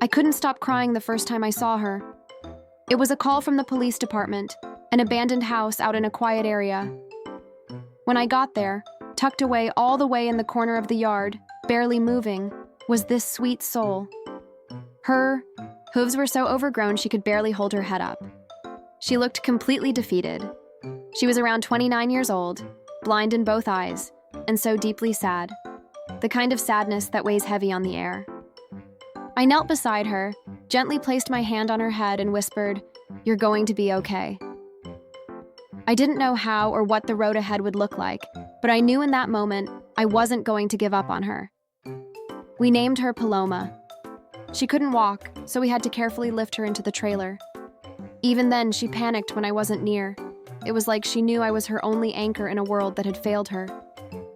I couldn't stop crying the first time I saw her. It was a call from the police department, an abandoned house out in a quiet area. When I got there, tucked away all the way in the corner of the yard, barely moving, was this sweet soul. Her hooves were so overgrown she could barely hold her head up. She looked completely defeated. She was around 29 years old, blind in both eyes, and so deeply sad. The kind of sadness that weighs heavy on the air. I knelt beside her, gently placed my hand on her head and whispered, "You're going to be okay." I didn't know how or what the road ahead would look like, but I knew in that moment I wasn't going to give up on her. We named her Paloma. She couldn't walk, so we had to carefully lift her into the trailer. Even then, she panicked when I wasn't near. It was like she knew I was her only anchor in a world that had failed her.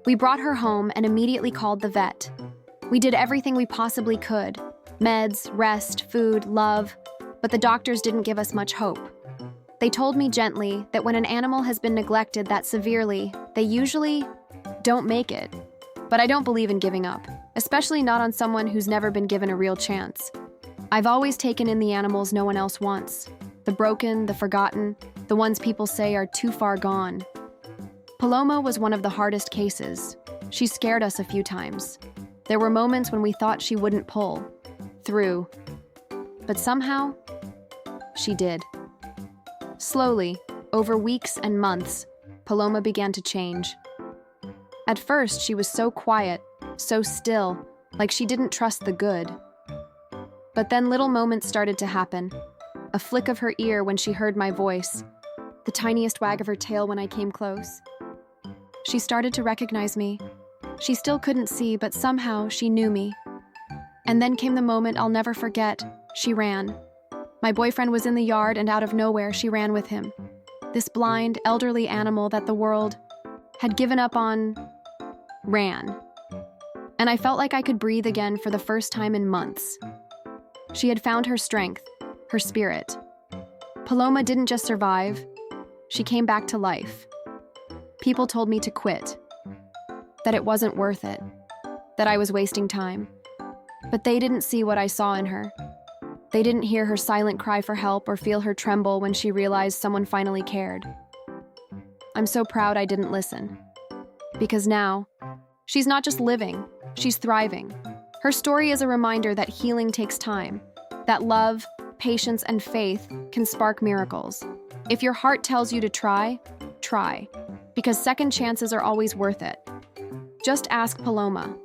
We brought her home and immediately called the vet. We did everything we possibly could: meds, rest, food, love, but the doctors didn't give us much hope. They told me gently that when an animal has been neglected that severely, they usually don't make it. But I don't believe in giving up, especially not on someone who's never been given a real chance. I've always taken in the animals no one else wants. The broken, the forgotten, the ones people say are too far gone. Paloma was one of the hardest cases. She scared us a few times. There were moments when we thought she wouldn't pull through. But somehow, she did. Slowly, over weeks and months, Paloma began to change. At first, she was so quiet, so still, like she didn't trust the good. But then little moments started to happen. A flick of her ear when she heard my voice, the tiniest wag of her tail when I came close. She started to recognize me. She still couldn't see, but somehow she knew me. And then came the moment I'll never forget. She ran. My boyfriend was in the yard, and out of nowhere, she ran with him. This blind, elderly animal that the world had given up on ran. And I felt like I could breathe again for the first time in months. She had found her strength, her spirit. Paloma didn't just survive, she came back to life. People told me to quit, that it wasn't worth it, that I was wasting time. But they didn't see what I saw in her. They didn't hear her silent cry for help or feel her tremble when she realized someone finally cared. I'm so proud I didn't listen. Because now, she's not just living, she's thriving. Her story is a reminder that healing takes time, that love, patience, and faith can spark miracles. If your heart tells you to try, try, because second chances are always worth it. Just ask Paloma.